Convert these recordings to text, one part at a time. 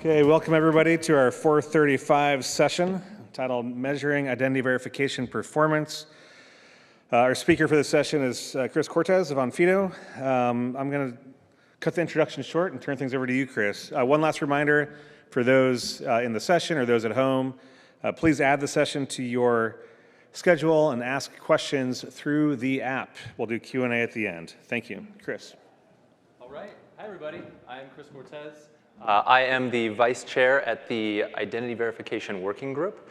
Okay, welcome everybody to our 4:35 session titled Measuring Identity Verification Performance. Our speaker for this session is Chris Cortez of Onfido. I'm going to cut the introduction short and turn things over to you, Chris. One last reminder for those in the session or those at home, please add the session to your schedule and ask questions through the app. We'll do Q&A at the end. Thank you. Chris. All right. Hi, everybody. I'm Chris Cortez. I am the vice chair at the Identity Verification Working Group.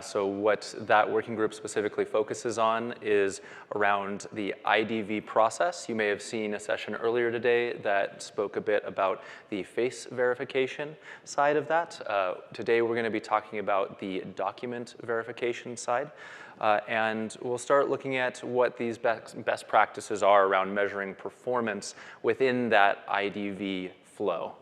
So what that working group specifically focuses on is around the IDV process. You may have seen a session earlier today that spoke a bit about the face verification side of that. Today we're going to be talking about the document verification side. And we'll start looking at what these best practices are around measuring performance within that IDV flow.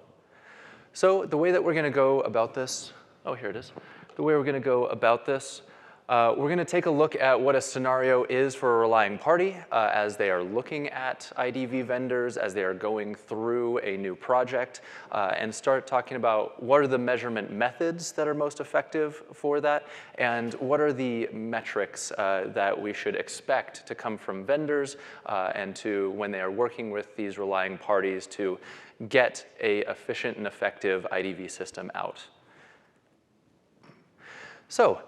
So the way that we're going to go about this, here it is. The way we're going to go about this, we're going to take a look at what a scenario is for a relying party as they are looking at IDV vendors, as they are going through a new project, and start talking about what are the measurement methods that are most effective for that, and what are the metrics that we should expect to come from vendors and to when they are working with these relying parties to get an efficient and effective IDV system out. So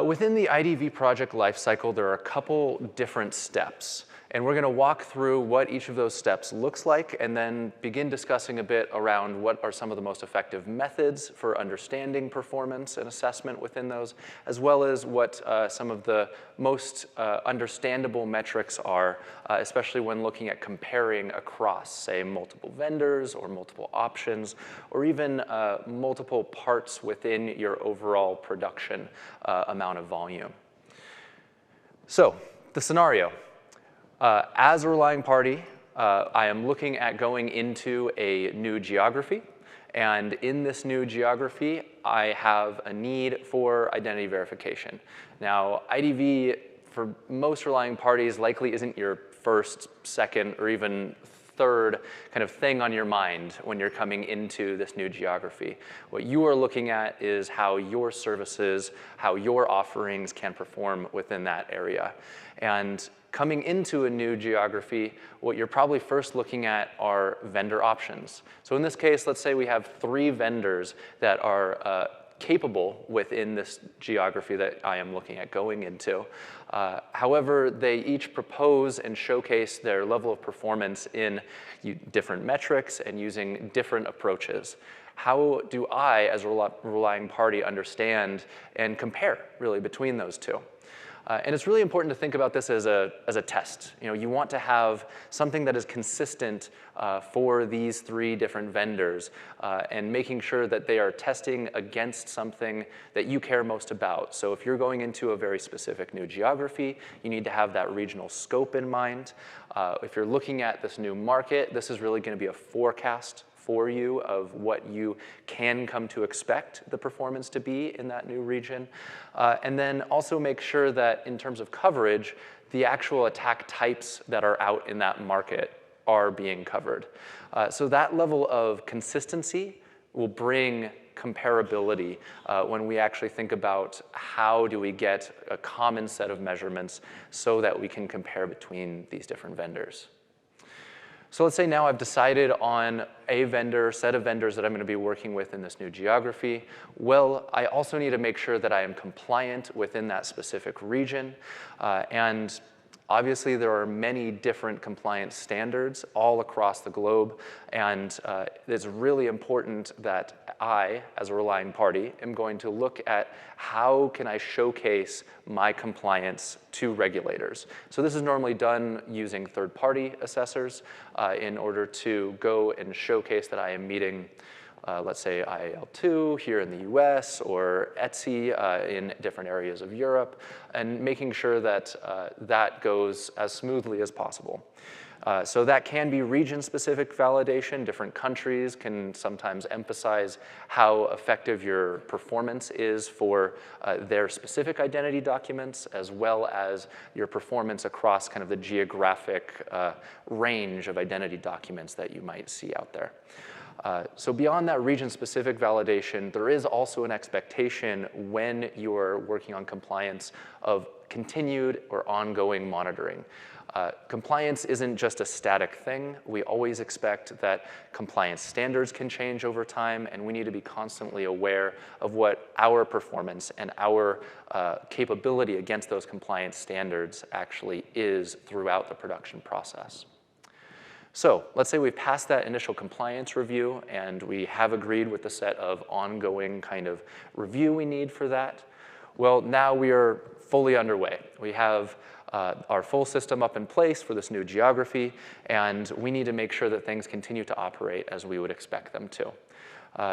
within the IDV project lifecycle, there are a couple different steps. And we're going to walk through what each of those steps looks like and then begin discussing a bit around what are some of the most effective methods for understanding performance and assessment within those, as well as what some of the most understandable metrics are, especially when looking at comparing across, say, multiple vendors or multiple options, or even multiple parts within your overall production amount of volume. So the scenario. As a relying party, I am looking at going into a new geography. And in this new geography, I have a need for identity verification. Now, IDV, for most relying parties, likely isn't your first, second, or even third kind of thing on your mind when you're coming into this new geography. What you are looking at is how your services, how your offerings can perform within that area. And coming into a new geography, what you're probably first looking at are vendor options. So in this case, let's say we have 3 vendors that are capable within this geography that I am looking at going into. However, they each propose and showcase their level of performance in different metrics and using different approaches. How do I, as a relying party, understand and compare, really, between those two? And it's really important to think about this as a test. You want to have something that is consistent for these 3 different vendors and making sure that they are testing against something that you care most about. So if you're going into a very specific new geography, you need to have that regional scope in mind. If you're looking at this new market, this is really going to be a forecast for you of what you can come to expect the performance to be in that new region. And then also make sure that in terms of coverage, the actual attack types that are out in that market are being covered. So that level of consistency will bring comparability when we actually think about how do we get a common set of measurements so that we can compare between these different vendors. So let's say now I've decided on a set of vendors that I'm going to be working with in this new geography. Well, I also need to make sure that I am compliant within that specific region. And obviously, there are many different compliance standards all across the globe. And it's really important that I, as a relying party, am going to look at how can I showcase my compliance to regulators. So this is normally done using third-party assessors in order to go and showcase that I am meeting let's say IAL2 here in the US or ETSI in different areas of Europe, and making sure that that goes as smoothly as possible. So that can be region-specific validation. Different countries can sometimes emphasize how effective your performance is for their specific identity documents, as well as your performance across kind of the geographic range of identity documents that you might see out there. So beyond that region-specific validation, there is also an expectation when you're working on compliance of continued or ongoing monitoring. Compliance isn't just a static thing. We always expect that compliance standards can change over time, and we need to be constantly aware of what our performance and our capability against those compliance standards actually is throughout the production process. So let's say we've passed that initial compliance review, and we have agreed with the set of ongoing kind of review we need for that. Well, now we are fully underway. We have our full system up in place for this new geography, and we need to make sure that things continue to operate as we would expect them to.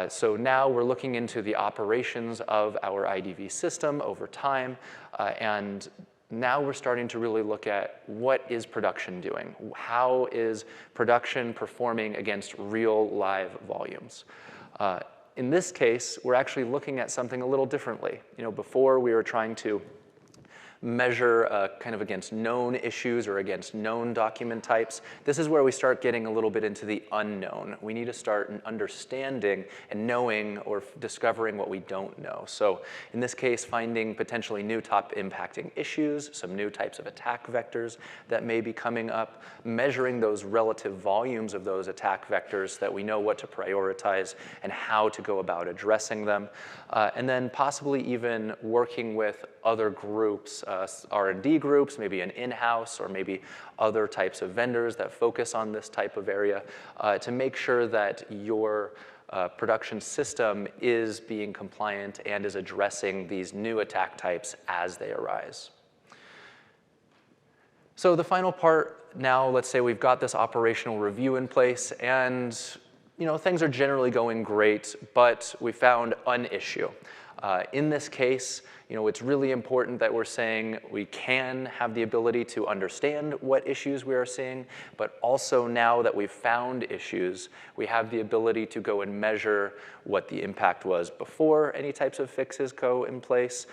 So now we're looking into the operations of our IDV system over time, and now we're starting to really look at what is production doing? How is production performing against real live volumes? In this case, we're actually looking at something a little differently. Before we were trying to measure kind of against known issues or against known document types. This is where we start getting a little bit into the unknown. We need to start understanding and knowing or discovering what we don't know. So in this case, finding potentially new top impacting issues, some new types of attack vectors that may be coming up, measuring those relative volumes of those attack vectors that we know what to prioritize and how to go about addressing them, and then possibly even working with other groups, R&D groups, maybe an in-house or maybe other types of vendors that focus on this type of area to make sure that your production system is being compliant and is addressing these new attack types as they arise. So the final part now, let's say we've got this operational review in place and things are generally going great, but we found an issue. In this case, it's really important that we're saying we can have the ability to understand what issues we are seeing, but also now that we've found issues, we have the ability to go and measure what the impact was before any types of fixes go in place,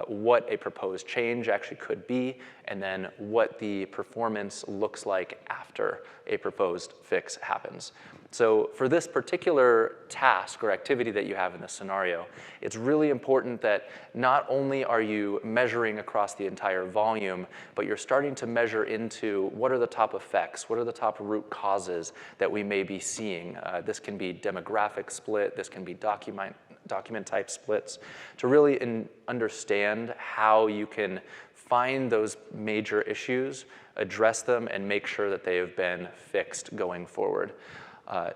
what a proposed change actually could be, and then what the performance looks like after a proposed fix happens. So for this particular task or activity that you have in this scenario, it's really important that not only are you measuring across the entire volume, but you're starting to measure into what are the top effects, what are the top root causes that we may be seeing. This can be demographic split, this can be document type splits, to really understand how you can find those major issues, address them, and make sure that they have been fixed going forward.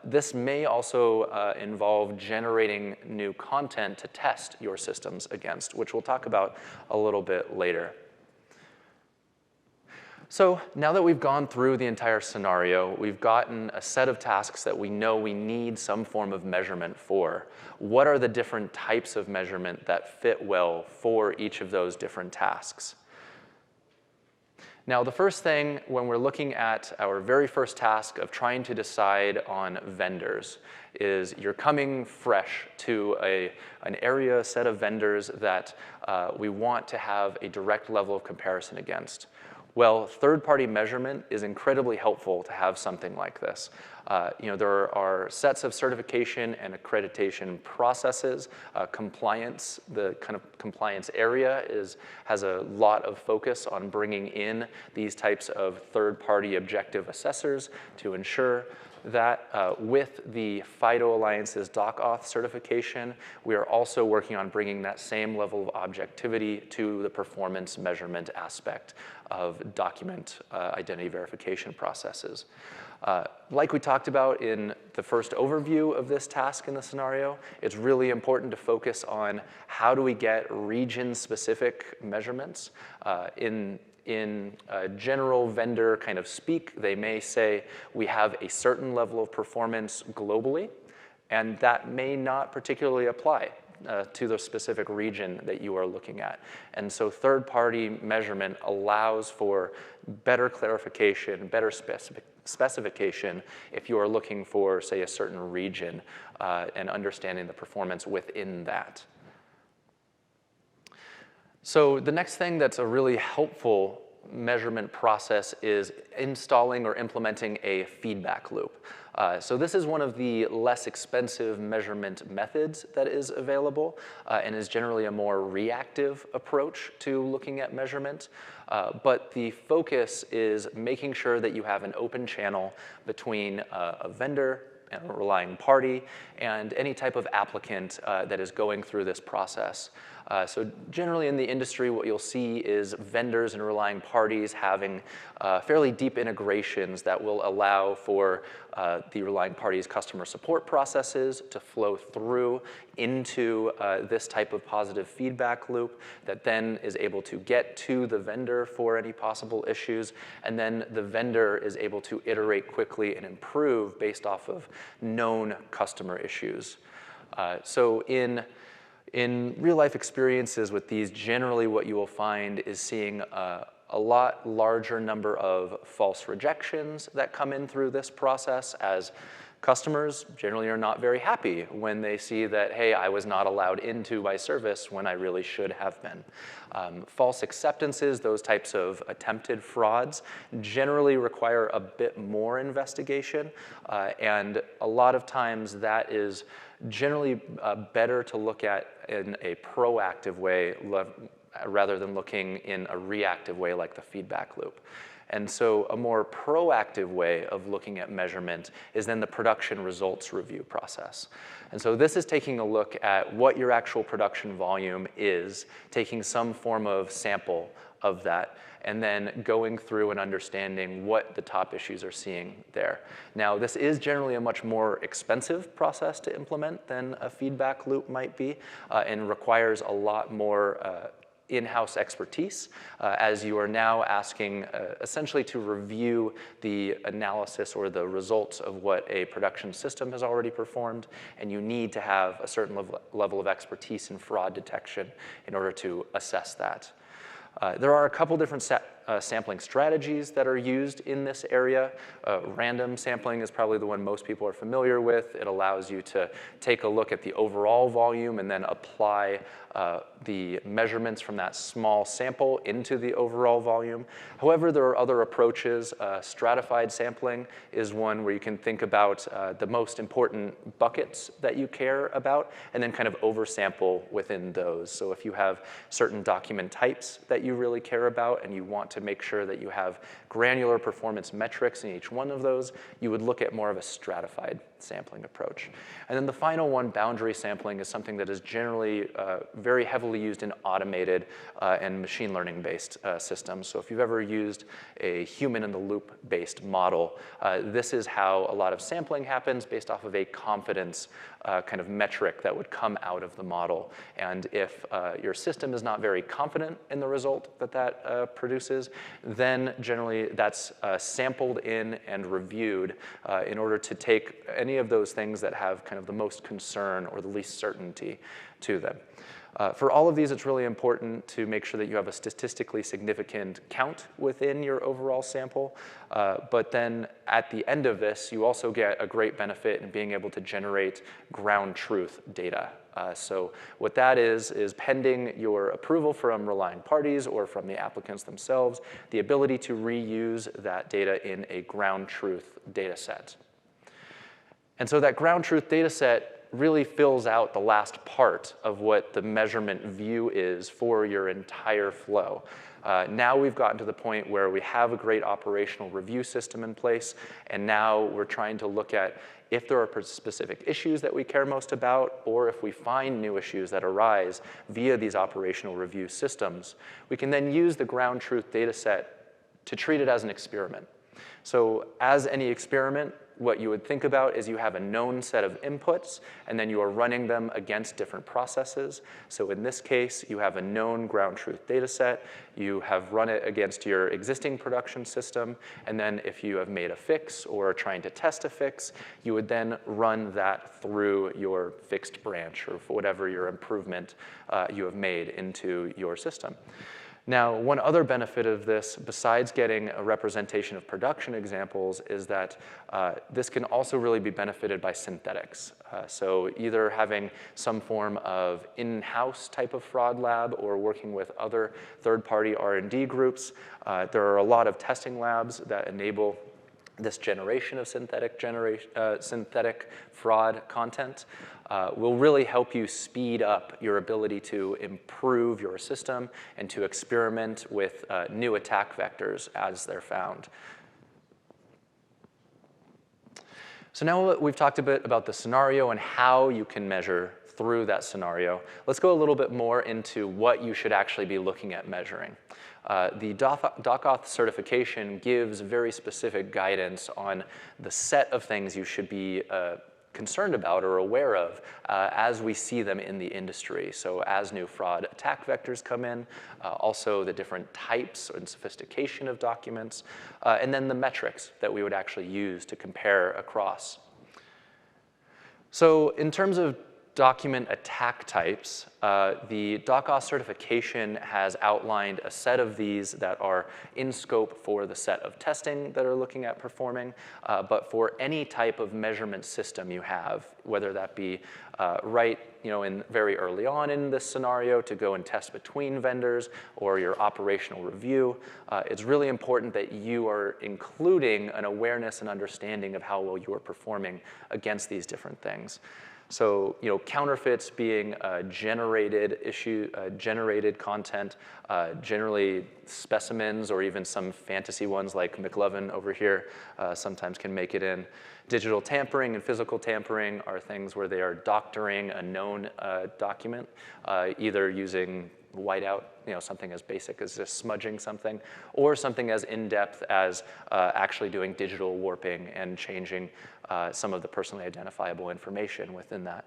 This may also involve generating new content to test your systems against, which we'll talk about a little bit later. So now that we've gone through the entire scenario, we've gotten a set of tasks that we know we need some form of measurement for. What are the different types of measurement that fit well for each of those different tasks? Now, the first thing when we're looking at our very first task of trying to decide on vendors is you're coming fresh to an area, set of vendors that we want to have a direct level of comparison against. Well, third-party measurement is incredibly helpful to have something like this. There are sets of certification and accreditation processes. Compliance, the kind of compliance area has a lot of focus on bringing in these types of third-party objective assessors to ensure that with the FIDO Alliance's DocAuth certification, we are also working on bringing that same level of objectivity to the performance measurement aspect of document identity verification processes. Like we talked about in the first overview of this task in the scenario, it's really important to focus on how do we get region-specific measurements. In general vendor kind of speak, they may say we have a certain level of performance globally, and that may not particularly apply to the specific region that you are looking at. And so third-party measurement allows for better clarification, better specification if you are looking for, say, a certain region and understanding the performance within that. So the next thing that's a really helpful measurement process is installing or implementing a feedback loop. So this is one of the less expensive measurement methods that is available and is generally a more reactive approach to looking at measurement. But the focus is making sure that you have an open channel between a vendor, a relying party, and any type of applicant that is going through this process. So generally in the industry, what you'll see is vendors and relying parties having fairly deep integrations that will allow for the relying party's customer support processes to flow through into this type of positive feedback loop that then is able to get to the vendor for any possible issues, and then the vendor is able to iterate quickly and improve based off of known customer issues. So in real life experiences with these, generally what you will find is seeing a lot larger number of false rejections that come in through this process, as customers generally are not very happy when they see that, hey, I was not allowed into my service when I really should have been. False acceptances, those types of attempted frauds, generally require a bit more investigation, and a lot of times that is generally better to look at in a proactive way rather than looking in a reactive way like the feedback loop. And so a more proactive way of looking at measurement is then the production results review process. And so this is taking a look at what your actual production volume is, taking some form of sample of that, and then going through and understanding what the top issues are seeing there. Now, this is generally a much more expensive process to implement than a feedback loop might be, and requires a lot more in-house expertise, as you are now asking essentially to review the analysis or the results of what a production system has already performed, and you need to have a certain level of expertise in fraud detection in order to assess that. There are a couple different sampling strategies that are used in this area. Random sampling is probably the one most people are familiar with. It allows you to take a look at the overall volume and then apply the measurements from that small sample into the overall volume. However, there are other approaches. Stratified sampling is one where you can think about the most important buckets that you care about and then kind of oversample within those. So if you have certain document types that you really care about and you want to make sure that you have granular performance metrics in each one of those, you would look at more of a stratified sampling approach. And then the final one, boundary sampling, is something that is generally very heavily used in automated and machine learning based systems. So if you've ever used a human in the loop based model, this is how a lot of sampling happens based off of a confidence kind of metric that would come out of the model. And if your system is not very confident in the result that produces, then generally that's sampled in and reviewed in order to take any of those things that have kind of the most concern or the least certainty to them. For all of these, it's really important to make sure that you have a statistically significant count within your overall sample. But then at the end of this, you also get a great benefit in being able to generate ground truth data. So what that is pending your approval from relying parties or from the applicants themselves, the ability to reuse that data in a ground truth data set. And so that ground truth data set really fills out the last part of what the measurement view is for your entire flow. Now we've gotten to the point where we have a great operational review system in place, and now we're trying to look at if there are specific issues that we care most about, or if we find new issues that arise via these operational review systems, we can then use the ground truth data set to treat it as an experiment. So as any experiment, what you would think about is you have a known set of inputs, and then you are running them against different processes. So in this case, you have a known ground truth data set. You have run it against your existing production system, and then if you have made a fix or are trying to test a fix, you would then run that through your fixed branch or for whatever your improvement you have made into your system. Now, one other benefit of this, besides getting a representation of production examples, is that this can also really be benefited by synthetics. So either having some form of in-house type of fraud lab or working with other third-party R&D groups. There are a lot of testing labs that enable this generation of synthetic fraud content will really help you speed up your ability to improve your system and to experiment with new attack vectors as they're found. So now we've talked a bit about the scenario and how you can measure through that scenario. Let's go a little bit more into what you should actually be looking at measuring. The DocAuth certification gives very specific guidance on the set of things you should be concerned about or aware of as we see them in the industry. So as new fraud attack vectors come in, also the different types and sophistication of documents, and then the metrics that we would actually use to compare across. So in terms of document attack types, the DocAuth certification has outlined a set of these that are in scope for the set of testing that are looking at performing, but for any type of measurement system you have, whether that be in very early on in this scenario to go and test between vendors or your operational review, it's really important that you are including an awareness and understanding of how well you are performing against these different things. So, counterfeits being generated content, generally specimens or even some fantasy ones like McLovin over here sometimes can make it in. Digital tampering and physical tampering are things where they are doctoring a known document, either using whiteout, something as basic as just smudging something, or something as in-depth as actually doing digital warping and changing some of the personally identifiable information within that.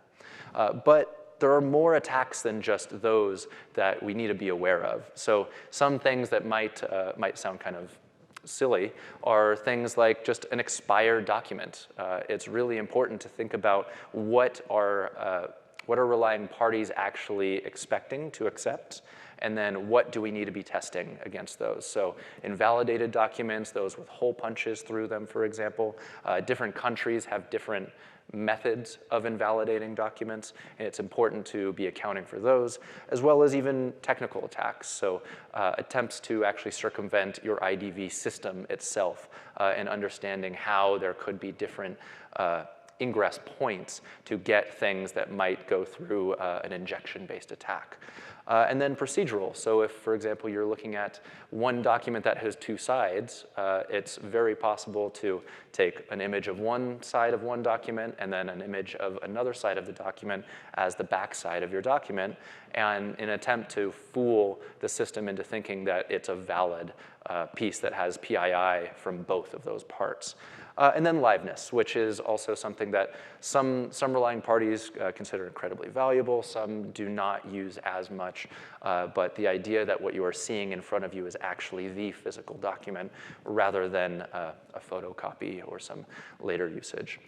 But there are more attacks than just those that we need to be aware of. So some things that might sound kind of silly are things like just an expired document. It's really important to think about what are relying parties actually expecting to accept, and then what do we need to be testing against those. So invalidated documents, those with hole punches through them, for example. Different countries have different methods of invalidating documents, and it's important to be accounting for those, as well as even technical attacks. So attempts to actually circumvent your IDV system itself, and understanding how there could be different ingress points to get things that might go through an injection-based attack. And then procedural. So if, for example, you're looking at one document that has two sides, it's very possible to take an image of one side of one document and then an image of another side of the document as the back side of your document, and in an attempt to fool the system into thinking that it's a valid piece that has PII from both of those parts. And then liveness, which is also something that some relying parties consider incredibly valuable, some do not use as much, but the idea that what you are seeing in front of you is actually the physical document rather than a photocopy or some later usage.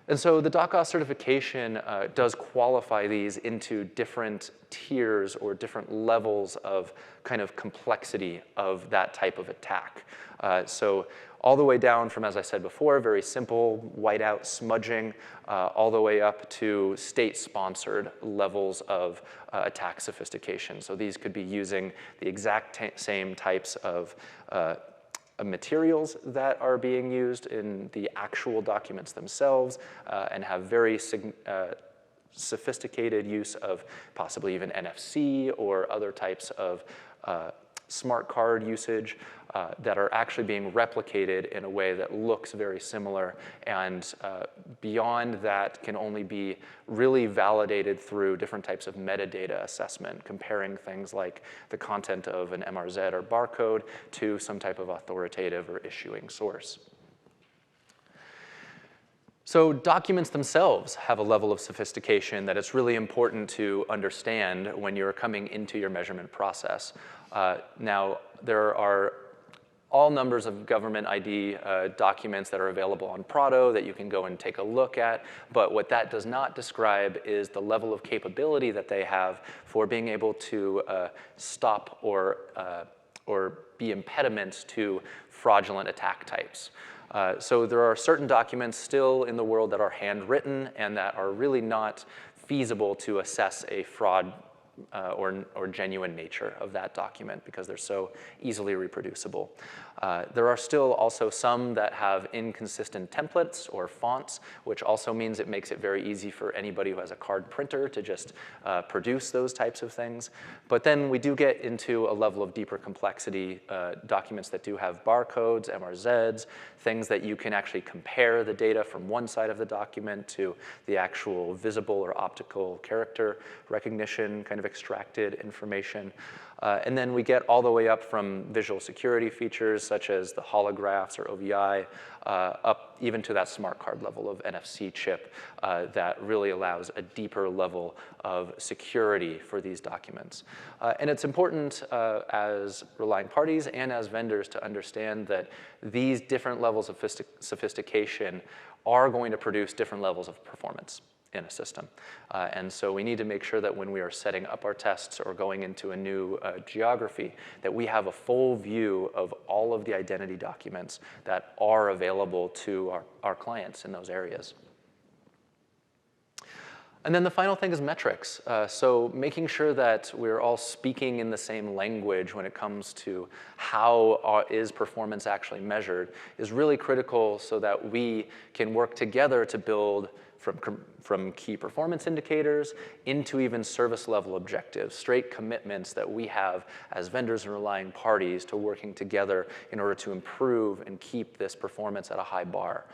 And so the DocAuth certification does qualify these into different tiers or different levels of kind of complexity of that type of attack. So all the way down from, as I said before, very simple whiteout smudging, all the way up to state-sponsored levels of attack sophistication. So these could be using the exact same types of materials that are being used in the actual documents themselves, and have very sophisticated use of possibly even NFC or other types of smart card usage that are actually being replicated in a way that looks very similar, and beyond that can only be really validated through different types of metadata assessment, comparing things like the content of an MRZ or barcode to some type of authoritative or issuing source. So documents themselves have a level of sophistication that it's really important to understand when you're coming into your measurement process. Now, there are all numbers of government ID documents that are available on Prado that you can go and take a look at, but what that does not describe is the level of capability that they have for being able to stop or be impediments to fraudulent attack types. So there are certain documents still in the world that are handwritten and that are really not feasible to assess a fraud or genuine nature of that document because they're so easily reproducible. There are still also some that have inconsistent templates or fonts, which also means it makes it very easy for anybody who has a card printer to just produce those types of things. But then we do get into a level of deeper complexity, documents that do have barcodes, MRZs, things that you can actually compare the data from one side of the document to the actual visible or optical character recognition kind of extracted information. And then we get all the way up from visual security features such as the holographs or OVI, up even to that smart card level of NFC chip that really allows a deeper level of security for these documents. And it's important as relying parties and as vendors to understand that these different levels of sophistication are going to produce different levels of performance in a system. And so we need to make sure that when we are setting up our tests or going into a new geography, that we have a full view of all of the identity documents that are available to our clients in those areas. And then the final thing is metrics. So making sure that we're all speaking in the same language when it comes to how is performance actually measured is really critical so that we can work together to build from key performance indicators into even service level objectives, straight commitments that we have as vendors and relying parties to working together in order to improve and keep this performance at a high bar.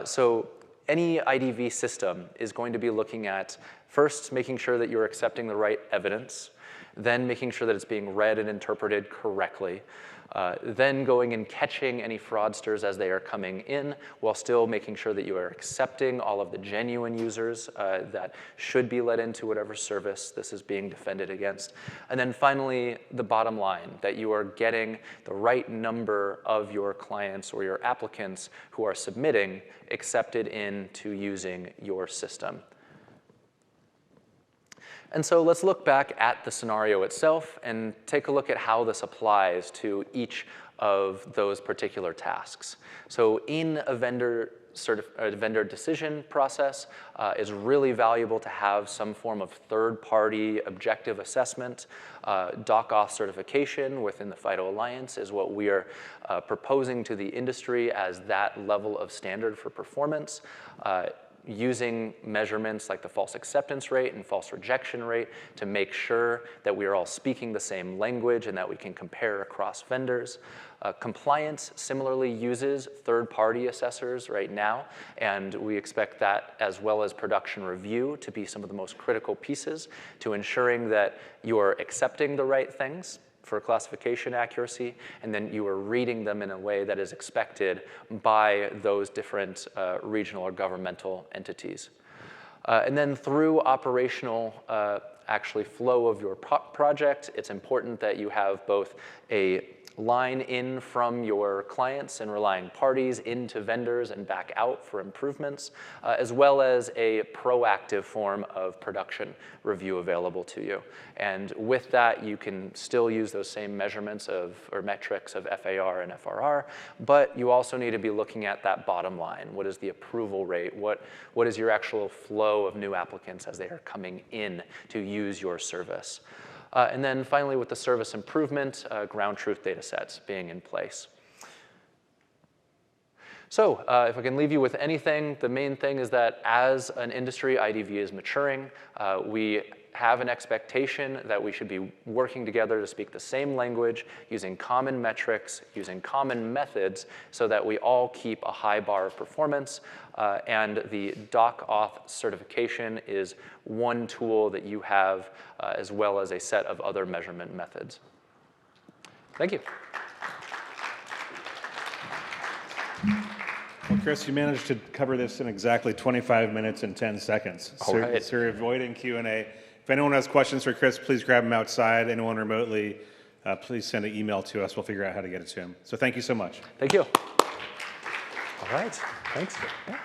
So any IDV system is going to be looking at first making sure that you're accepting the right evidence, then making sure that it's being read and interpreted correctly, then going and catching any fraudsters as they are coming in while still making sure that you are accepting all of the genuine users that should be let into whatever service this is being defended against. And then finally, the bottom line, that you are getting the right number of your clients or your applicants who are submitting accepted into using your system. And so let's look back at the scenario itself and take a look at how this applies to each of those particular tasks. So in a vendor decision process, it's really valuable to have some form of third-party objective assessment. DocAuth certification within the FIDO Alliance is what we are proposing to the industry as that level of standard for performance. Using measurements like the false acceptance rate and false rejection rate to make sure that we are all speaking the same language and that we can compare across vendors. Compliance similarly uses third-party assessors right now, and we expect that as well as production review to be some of the most critical pieces to ensuring that you are accepting the right things for classification accuracy, and then you are reading them in a way that is expected by those different regional or governmental entities. And then through operational actually flow of your project, it's important that you have both a line in from your clients and relying parties into vendors and back out for improvements, as well as a proactive form of production review available to you. And with that, you can still use those same measurements or metrics of FAR and FRR, but you also need to be looking at that bottom line. What is the approval rate? What is your actual flow of new applicants as they are coming in to use your service? And then finally, with the service improvement, ground truth data sets being in place. So if I can leave you with anything, the main thing is that as an industry, IDV is maturing. We have an expectation that we should be working together to speak the same language, using common metrics, using common methods, so that we all keep a high bar of performance. And the DocAuth certification is one tool that you have, as well as a set of other measurement methods. Thank you. Well, Chris, you managed to cover this in exactly 25 minutes and 10 seconds. All right. So you're avoiding Q&A. If anyone has questions for Chris, please grab them outside. Anyone remotely, please send an email to us. We'll figure out how to get it to him. So thank you so much. Thank you. All right. Thanks. Yeah.